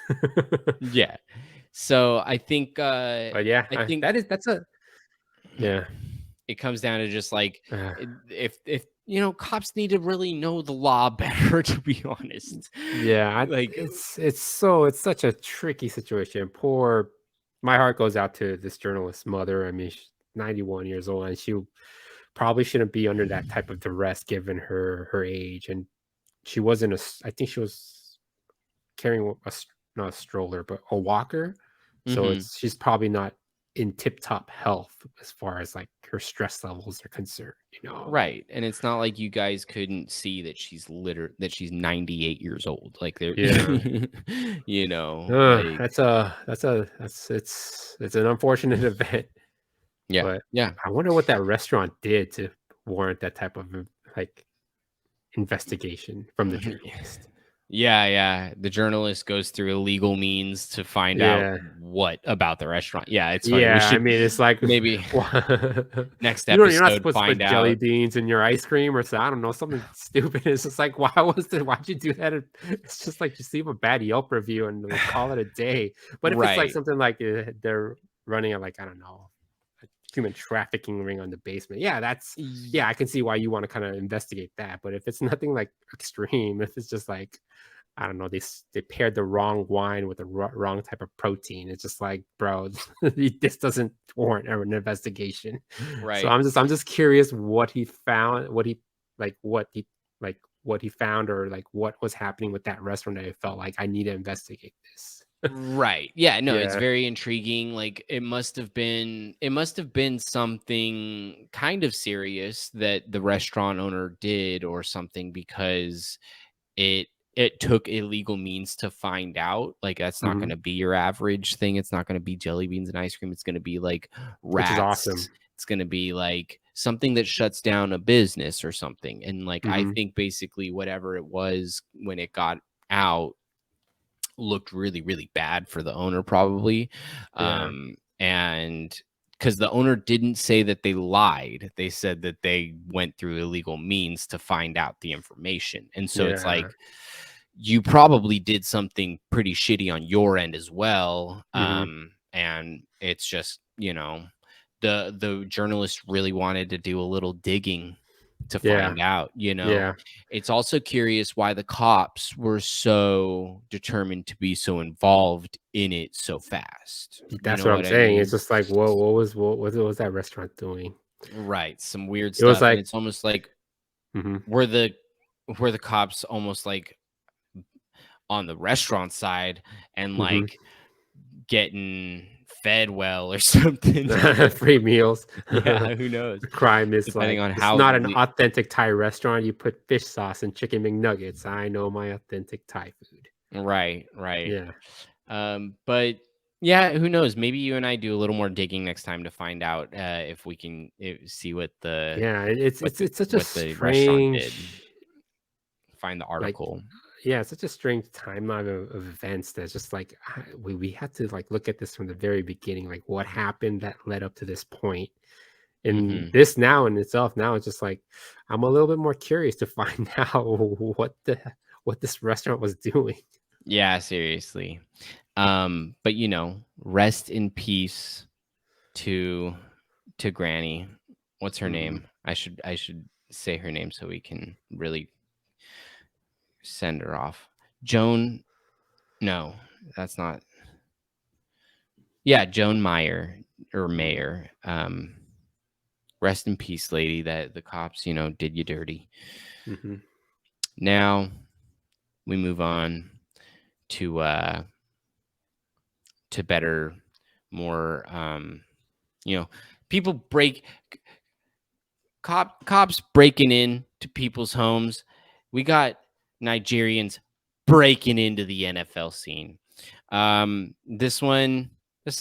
yeah. So I think but yeah, I think that's a it comes down to just like if cops need to really know the law better, to be honest. Yeah, like it's such a tricky situation. My heart goes out to this journalist's mother. I mean, she's 91 years old, and she probably shouldn't be under that type of duress given her age. And she wasn't I think she was carrying not a stroller, but a walker. So she's probably not in tip-top health as far as like her stress levels are concerned, Right. And it's not like you guys couldn't see that she's 98 years old. Like, they're it's an unfortunate event. Yeah. But yeah. I wonder what that restaurant did to warrant that type of like investigation from the journalist. Yeah. The journalist goes through illegal means to find out what about the restaurant. Yeah, it's funny. Yeah, I mean, it's like maybe next episode, you're not supposed to put jelly out beans in your ice cream, or I don't know, something stupid. It's just like, why'd you do that? It's just like, just leave a bad Yelp review and call it a day. But if it's like something like they're running a, like, I don't know, a human trafficking ring on the basement, I can see why you want to kind of investigate that. But if it's nothing like extreme, if it's just like, I don't know, they paired the wrong wine with the wrong type of protein, it's just like, bro, this doesn't warrant an investigation. Right. So I'm just curious what he found, what he found, or like what was happening with that restaurant that I felt like I need to investigate this. Right. Yeah, no, it's very intriguing. Like, it must have been something kind of serious that the restaurant owner did or something, because it took illegal means to find out. Like, that's not going to be your average thing. It's not going to be jelly beans and ice cream. It's going to be like rats. Which is awesome. It's going to be like something that shuts down a business or something. And like, I think basically whatever it was when it got out looked really, really bad for the owner, probably. And because the owner didn't say that they lied. They said that they went through illegal means to find out the information. And so it's like, you probably did something pretty shitty on your end as well. And it's just, the journalist really wanted to do a little digging to find out, It's also curious why the cops were so determined to be so involved in it so fast. That's what I'm saying. It's just like, what was that restaurant doing? Right. Some weird stuff. Was like, and it's almost like were the cops almost like on the restaurant side and like getting fed well or something. Free meals. Yeah, who knows? The crime is depending like, on how it's not an authentic Thai restaurant. You put fish sauce and chicken McNuggets. I know my authentic Thai food. Right. Yeah. But yeah, who knows? Maybe you and I do a little more digging next time to find out if we can see what the it's such a strange. Find the article. It's such a strange timeline of events that's just like, we had to like look at this from the very beginning, like what happened that led up to this point. And this now in itself, now it's just like, I'm a little bit more curious to find out what this restaurant was doing. Yeah, seriously. But rest in peace to Granny. What's her name? I should say her name so we can really send her off. Joan. No, that's not. Yeah, Joan Meyer or Mayer. Rest in peace, lady. That the cops, did you dirty. Mm-hmm. Now we move on to better, more. People cops breaking in to people's homes. We got Nigerians breaking into the NFL scene. This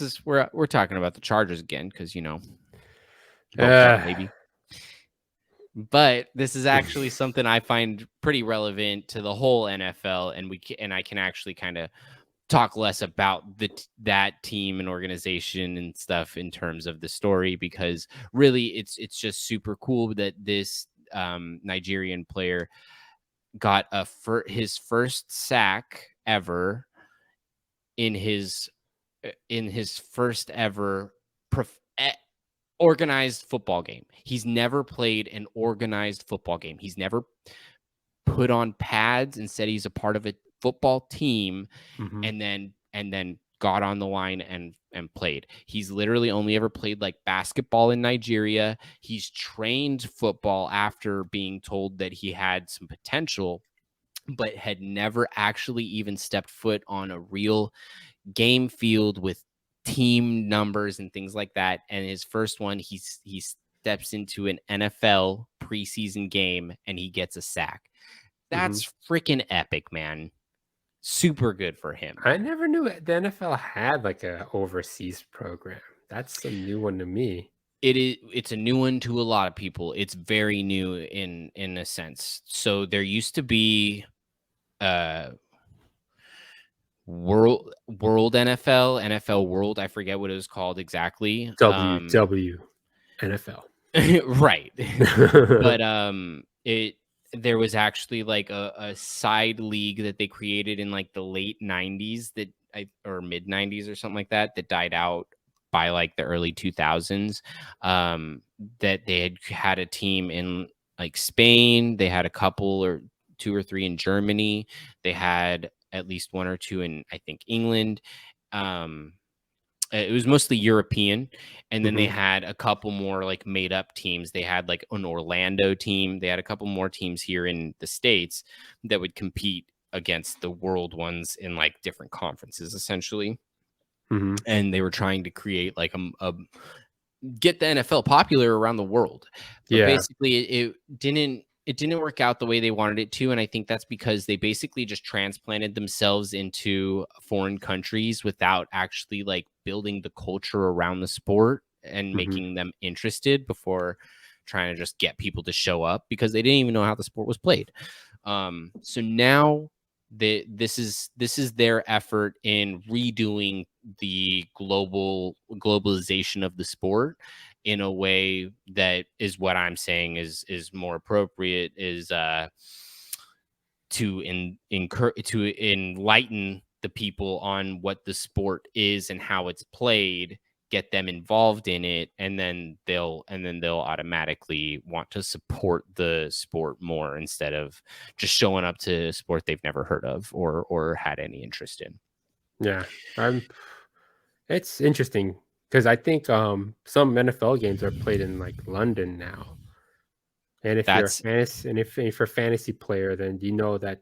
is we're talking about the Chargers again because maybe. But this is actually something I find pretty relevant to the whole NFL, and I can actually kind of talk less about that team and organization and stuff in terms of the story, because really it's just super cool that this Nigerian player got his first sack ever in his first ever organized football game. He's never played an organized football game. He's never put on pads and said he's a part of a football team, and then got on the line and played. He's literally only ever played like basketball in Nigeria. He's trained football after being told that he had some potential, but had never actually even stepped foot on a real game field with team numbers and things like that. And his first one, he steps into an NFL preseason game and he gets a sack. That's freaking epic, man. Super good for him. I never knew the NFL had like a overseas program. That's a new one to me. It's a new one to a lot of people. It's very new in a sense. So there used to be World NFL World. I forget what it was called exactly. WW NFL. Right. But there was actually like a side league that they created in like the late 90s or mid 90s or something like that died out by like the early 2000s. That they had a team in like Spain. They had a couple or 2 or 3 in Germany. They had at least 1 or 2 in, I think, England. It was mostly European. And then they had a couple more like made up teams. They had like an Orlando team. They had a couple more teams here in the States that would compete against the world ones in like different conferences, essentially. And they were trying to create like get the NFL popular around the world. But basically it didn't work out the way they wanted it to. And I think that's because they basically just transplanted themselves into foreign countries without actually like building the culture around the sport and making them interested before trying to just get people to show up, because they didn't even know how the sport was played. So now this is their effort in redoing the globalization of the sport in a way that is what I'm saying is more appropriate, is to enlighten the people on what the sport is and how it's played, get them involved in it, and then they'll automatically want to support the sport more instead of just showing up to a sport they've never heard of or had any interest in. Yeah, it's interesting. Because I think some NFL games are played in like London now, and if you're a fantasy player, then you know that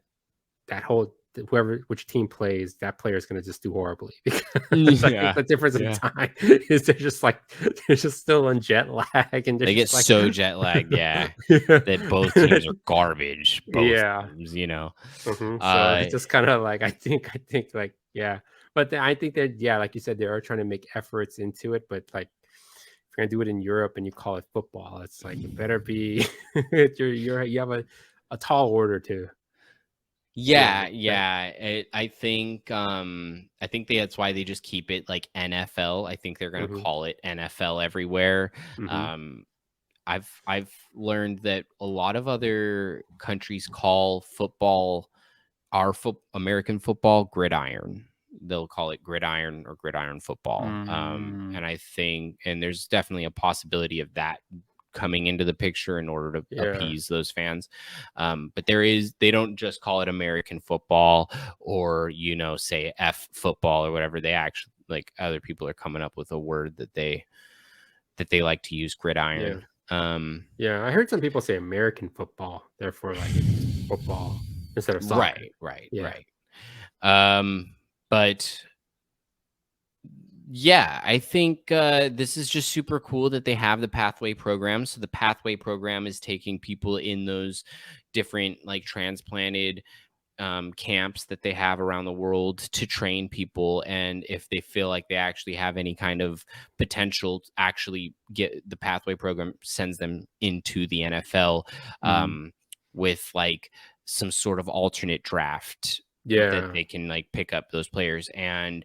which team plays, that player is going to just do horribly. Because I think the difference in time is they're just still on jet lag, and they get so jet lagged, that both teams are garbage. Teams, So it's just kind of like I think like But I think that like you said, they are trying to make efforts into it. But like, if you're gonna do it in Europe and you call it football, it's like it better be you have a tall order to. I think that's why they just keep it like NFL. I think they're gonna call it NFL everywhere. I've learned that a lot of other countries call football, American football, gridiron. They'll call it gridiron or gridiron football. And I think, and there's definitely a possibility of that coming into the picture in order to appease those fans. But they don't just call it American football or, say F football or whatever. They actually, like, other people are coming up with a word that they like to use, gridiron. I heard some people say American football, therefore like it's football instead of soccer. Right. But yeah, I think this is just super cool that they have the Pathway program. So the Pathway program is taking people in those different like transplanted camps that they have around the world to train people. And if they feel like they actually have any kind of potential to actually get, the Pathway program sends them into the NFL with like some sort of alternate draft that they can like pick up those players. And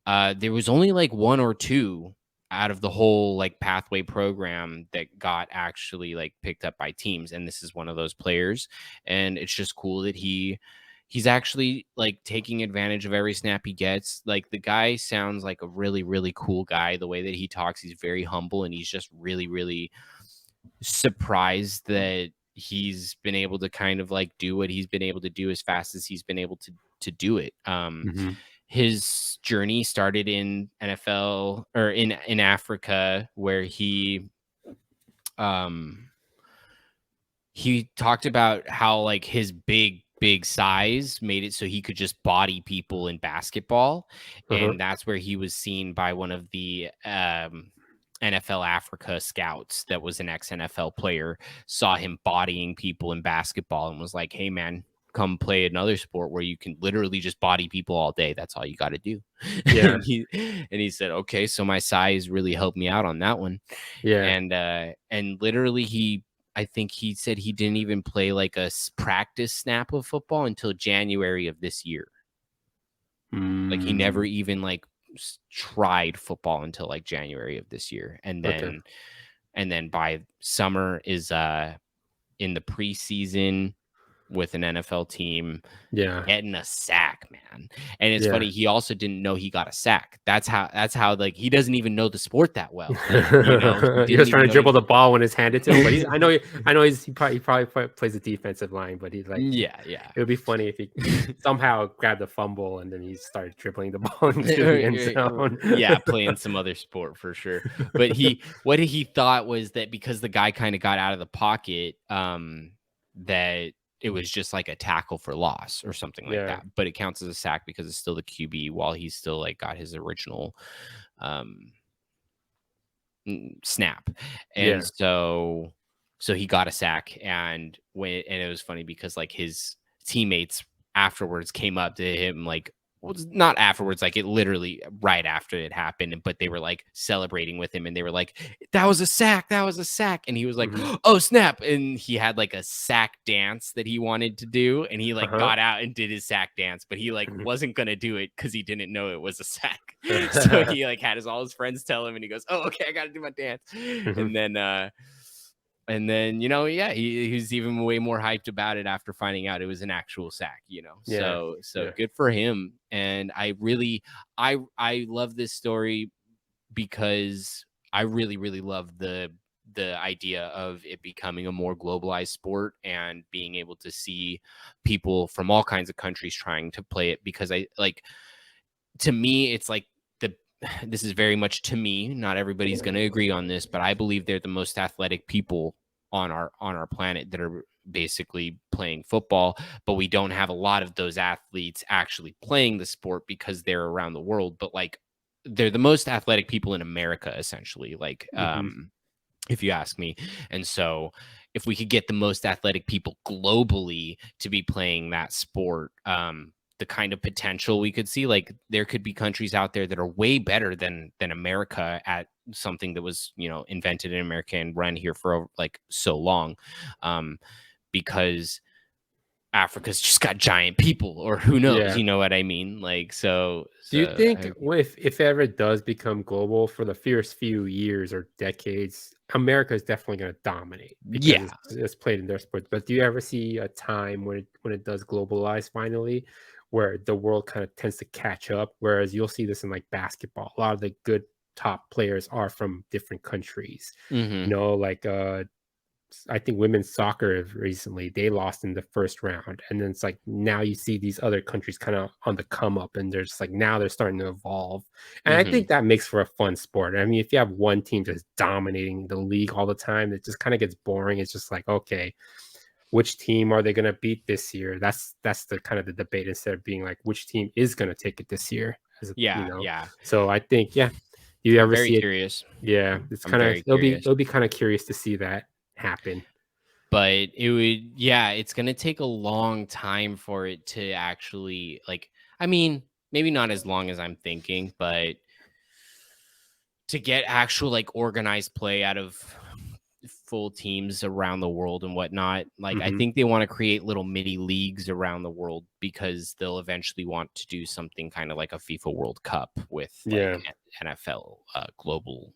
there was only like 1 or 2 out of the whole like Pathway program that got actually like picked up by teams. And this is one of those players. And it's just cool that he's actually like taking advantage of every snap he gets. Like, the guy sounds like a really, really cool guy. The way that he talks, he's very humble, and he's just really, really surprised that he's been able to kind of like do what he's been able to do as fast as he's been able to do it. His journey started in NFL or in Africa, where he talked about how like his big size made it so he could just body people in basketball. And that's where he was seen by one of the NFL Africa scouts that was an ex-NFL player, saw him bodying people in basketball and was like, hey man, come play another sport where you can literally just body people all day. That's all you got to do. And he said, okay, so my size really helped me out on that one. And literally I think he said he didn't even play like a practice snap of football until January of this year. Like, he never even like tried football until like January of this year. And then by summer is in the preseason with an NFL team, getting a sack, man. And it's funny, he also didn't know he got a sack. That's how like he doesn't even know the sport that well. He was trying to dribble the ball when it's handed to him. But I know he probably plays a defensive line, but he's like, it would be funny if he somehow grabbed a fumble and then he started dribbling the ball into the end zone. Playing some other sport for sure. But what he thought was that because the guy kind of got out of the pocket, that it was just like a tackle for loss or something like that, but it counts as a sack because it's still the QB while he's still like got his original snap. And so he got a sack, and it was funny because like his teammates afterwards came up to him, like, well, not afterwards, like it literally right after it happened, but they were like celebrating with him and they were like, that was a sack. And he was like, oh snap. And he had like a sack dance that he wanted to do. And he like got out and did his sack dance, but he like wasn't going to do it because he didn't know it was a sack. So he like had all his friends tell him, and he goes, oh, okay, I got to do my dance. And then, he was even way more hyped about it after finding out it was an actual sack, So good for him. And I love this story because I really, really love the idea of it becoming a more globalized sport and being able to see people from all kinds of countries trying to play it. Because to me, it's like, this is very much to me. Not everybody's going to agree on this, but I believe they're the most athletic people on our planet that are basically playing football. But we don't have a lot of those athletes actually playing the sport because they're around the world. But like, they're the most athletic people in America, essentially. Like, if you ask me. And so if we could get the most athletic people globally to be playing that sport, the kind of potential we could see, like there could be countries out there that are way better than America at something that was, invented in America and run here for like so long, because Africa's just got giant people, or who knows, you know what I mean? Like, so do you think if ever it does become global for the first few years or decades, America is definitely going to dominate because it's played in their sports. But do you ever see a time when it does globalize finally, where the world kind of tends to catch up? Whereas you'll see this in like basketball, a lot of the good top players are from different countries. Mm-hmm. Like I think women's soccer recently, they lost in the first round. And then it's like now you see these other countries kind of on the come up, and they're just like now they're starting to evolve. And I think that makes for a fun sport. I mean, if you have one team just dominating the league all the time, it just kind of gets boring. It's just like, okay, which team are they going to beat this year? That's the kind of the debate, instead of being like which team is going to take it this year. Yeah. So I think, you ever see it? Curious. Yeah, it's kind of it'll be kind of curious to see that happen. But it's gonna take a long time for it to actually, like, I mean, maybe not as long as I'm thinking, but to get actual like organized play out of full teams around the world and whatnot. Like, I think they want to create little mini leagues around the world, because they'll eventually want to do something kind of like a FIFA World Cup with like NFL global,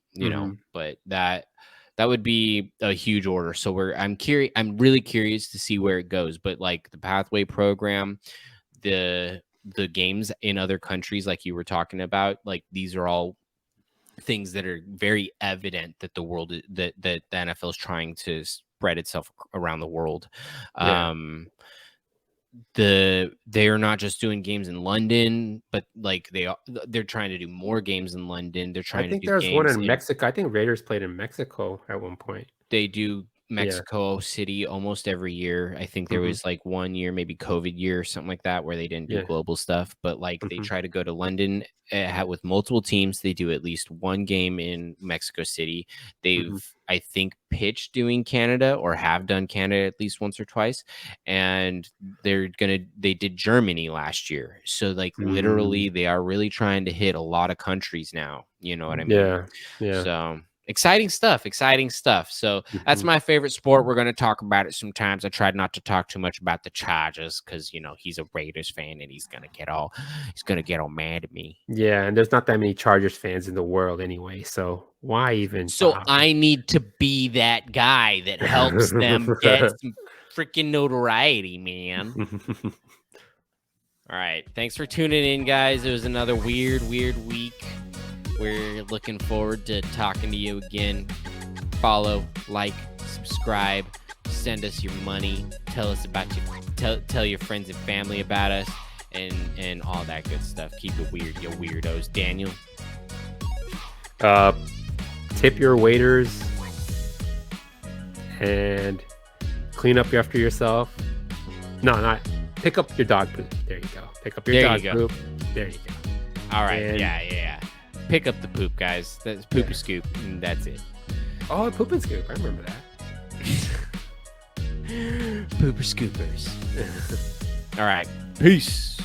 but that would be a huge order. So I'm really curious to see where it goes. But like the Pathway program, the games in other countries, like you were talking about, like these are all things that are very evident that that the NFL is trying to spread itself around the world. They're not just doing games in London, but like they're trying to do more games in London. They're trying to do there's games one in Mexico. I think Raiders played in Mexico at one point. They do Mexico City almost every year. I think there was like 1 year, maybe COVID year or something like that, where they didn't do global stuff, but like they try to go to London with multiple teams. They do at least one game in Mexico City. They've, I think, pitched doing Canada, or have done Canada at least once or twice. And they did Germany last year. So like literally they are really trying to hit a lot of countries now. You know what I mean? Yeah. So exciting stuff. So that's my favorite sport. We're going to talk about it sometimes. I tried not to talk too much about the Chargers, because he's a Raiders fan and he's going to get all mad at me. Yeah, and there's not that many Chargers fans in the world anyway, so why even so I need to be that guy that helps them get some freaking notoriety, man. All right, thanks for tuning in, guys. It was another weird week. We're looking forward to talking to you again. Follow, like, subscribe, send us your money, tell us about tell your friends and family about us, and all that good stuff. Keep it weird, you weirdos. Daniel? Tip your waiters and clean up after yourself. No, not pick up your dog poop. There you go. Pick up your dog poop. There you go. All right. Yeah. Pick up the poop, guys. That's poop and scoop, and that's it. Oh, poop and scoop. I remember that. Pooper scoopers. All right. Peace.